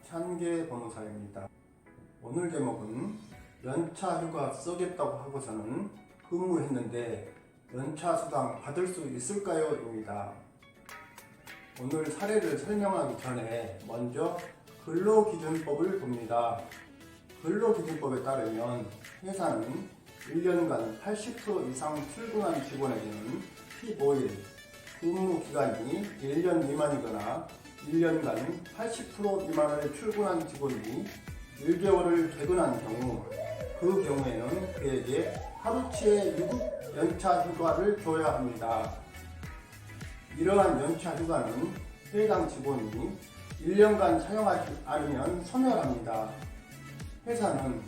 찬계 변호사입니다. 오늘 제목은 연차 휴가 쓰겠다고 하고서는 근무했는데 연차 수당 받을 수 있을까요? 입니다. 오늘 사례를 설명하기 전에 먼저 근로기준법을 봅니다. 근로기준법에 따르면 회사는 1년간 80% 이상 출근한 직원에게는 15일, 근무 기간이 1년 미만이거나 1년간 80% 미만을 출근한 직원이 1개월을 퇴근한 경우, 그 경우에는 그에게 하루치의 유급 연차 휴가를 줘야 합니다. 이러한 연차 휴가는 해당 직원이 1년간 사용하지 않으면 소멸합니다. 회사는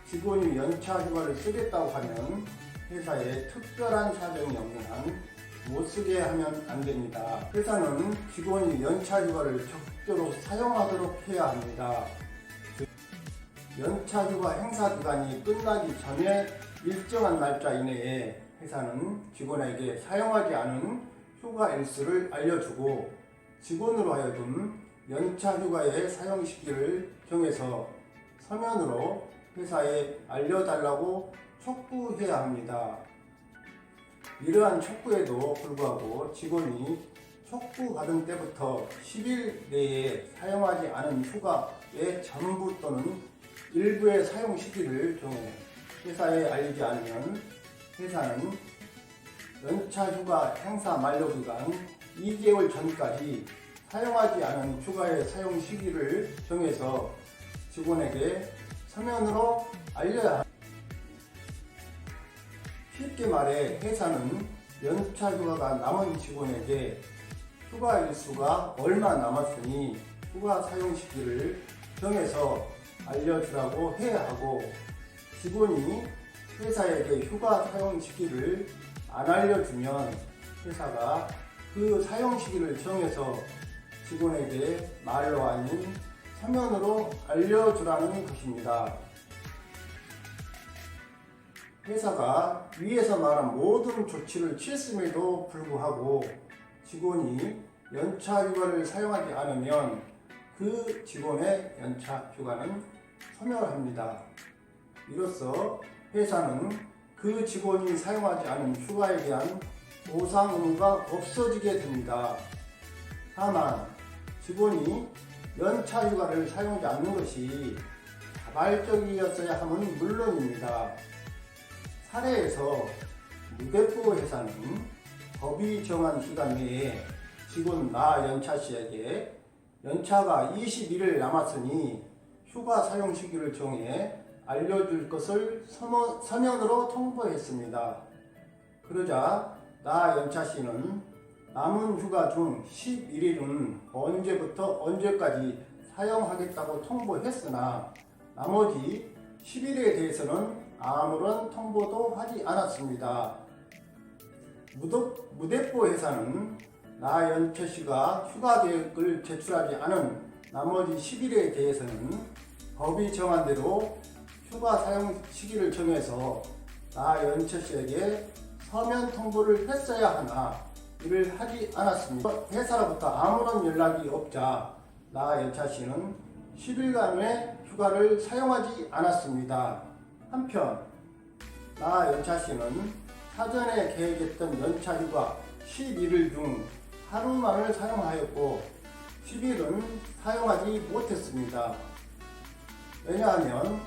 직원이 연차 휴가를 쓰겠다고 하면 회사에 특별한 사정이 없는 한 못 쓰게 하면 안 됩니다. 회사는 직원이 연차 휴가를 적절히 사용하도록 해야 합니다. 연차 휴가 행사 기간이 끝나기 전에 일정한 날짜 이내에 회사는 직원에게 사용하지 않은 휴가 일수를 알려주고 직원으로 하여금 연차 휴가의 사용 시기를 정해서 서면으로 회사에 알려달라고 촉구해야 합니다. 이러한 촉구에도 불구하고 직원이 촉구받은 때부터 10일 내에 사용하지 않은 휴가의 전부 또는 일부의 사용 시기를 정해 회사에 알리지 않으면 회사는 연차 휴가 행사 만료 기간 2개월 전까지 사용하지 않은 휴가의 사용 시기를 정해서 직원에게 서면으로 알려야 합니다. 쉽게 말해 회사는 연차 휴가가 남은 직원에게 휴가 일수가 얼마 남았으니 휴가 사용 시기를 정해서 알려주라고 해야 하고, 직원이 회사에게 휴가 사용 시기를 안 알려주면 회사가 그 사용 시기를 정해서 직원에게 말로 아닌 서면으로 알려주라는 것입니다. 회사가 위에서 말한 모든 조치를 취했음에도 불구하고 직원이 연차 휴가를 사용하지 않으면 그 직원의 연차 휴가는 소멸합니다. 이로써 회사는 그 직원이 사용하지 않은 휴가에 대한 보상 의무가 없어지게 됩니다. 다만 직원이 연차 휴가를 사용하지 않는 것이 자발적이었어야 함은 물론입니다. 사례에서 무대포 회사는 법이 정한 기간 내에 직원 나 연차 씨에게 연차가 21일 남았으니 휴가 사용 시기를 정해 알려줄 것을 서면으로 통보했습니다. 그러자 나 연차 씨는 남은 휴가 중 11일은 언제부터 언제까지 사용하겠다고 통보했으나 나머지 10일에 대해서는 아무런 통보도 하지 않았습니다. 무대포 회사는 나 연차 씨가 휴가 계획을 제출하지 않은 나머지 10일에 대해서는 법이 정한 대로 휴가 사용 시기를 정해서 나 연차 씨에게 서면 통보를 했어야 하나 이를 하지 않았습니다. 회사로부터 아무런 연락이 없자 나 연차 씨는 10일간의 휴가를 사용하지 않았습니다. 한편 나 연차 씨는 사전에 계획했던 연차 휴가 11일 중 하루만을 사용하였고 10일은 사용하지 못했습니다. 왜냐하면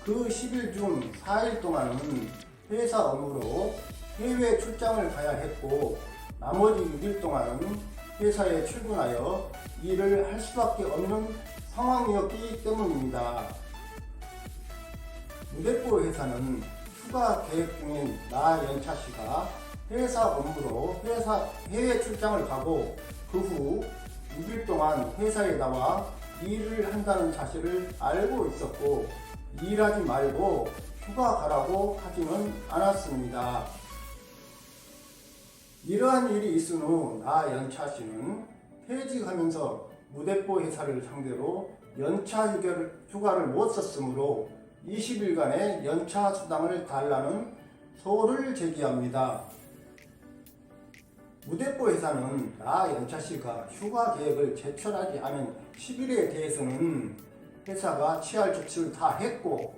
그 10일 중 4일 동안은 회사 업무로 해외 출장을 가야 했고 나머지 6일 동안은 회사에 출근하여 일을 할 수밖에 없는 상황이었기 때문입니다. 무대포 회사는 휴가 계획 중인 나 연차 씨가 회사 업무로 해외 출장을 가고 그 후 6일 동안 회사에 나와 일을 한다는 사실을 알고 있었고 일하지 말고 휴가 가라고 하지는 않았습니다. 이러한 일이 있은 후 나 연차 씨는 퇴직하면서 무대포 회사를 상대로 연차 휴가를 못 썼으므로 20일간의 연차 수당을 달라는 소를 제기합니다. 무대포 회사는 나 연차 씨가 휴가 계획을 제출하지 않은 10일에 대해서는 회사가 취할 조치를 다 했고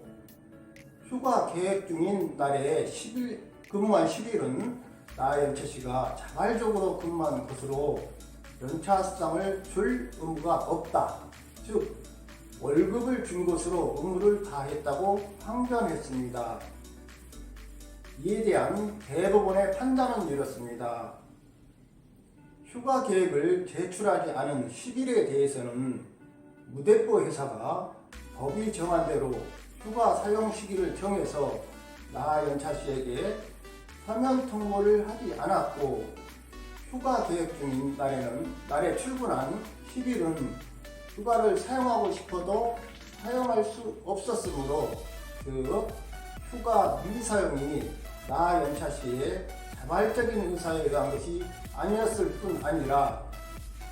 휴가 계획 중인 날에 10일 근무한 10일은 나연차 씨가 자발적으로 근무한 것으로 연차 수당을 줄 의무가 없다. 즉 월급을 준 것으로 의무를 다했다고 항변했습니다. 이에 대한 대법원의 판단은 이렇습니다. 휴가 계획을 제출하지 않은 10일에 대해서는 무대포 회사가 법이 정한 대로 휴가 사용 시기를 정해서 나연차 씨에게 서면 통보를 하지 않았고 휴가 계획 중인 날에 출근한 10일은 휴가를 사용하고 싶어도 사용할 수 없었으므로 그 휴가 미사용이 나연차 씨의 자발적인 의사에 의한 것이 아니었을 뿐 아니라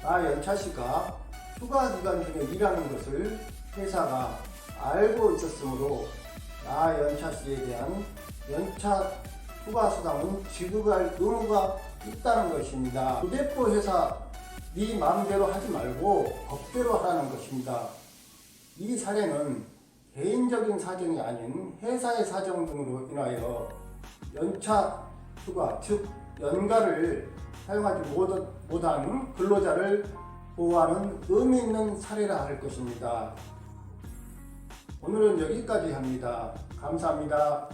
나연차 씨가 휴가 기간 중에 일하는 것을 회사가 알고 있었으므로 나연차 씨에 대한 연차 휴가 수당은 지급할 의무가 있다는 것입니다. 무대포 회사 네 마음대로 하지 말고 법대로 하라는 것입니다. 이 사례는 개인적인 사정이 아닌 회사의 사정 등으로 인하여 연차 휴가 즉 연가를 사용하지 못한 근로자를 보호하는 의미 있는 사례라 할 것입니다. 오늘은 여기까지 합니다. 감사합니다.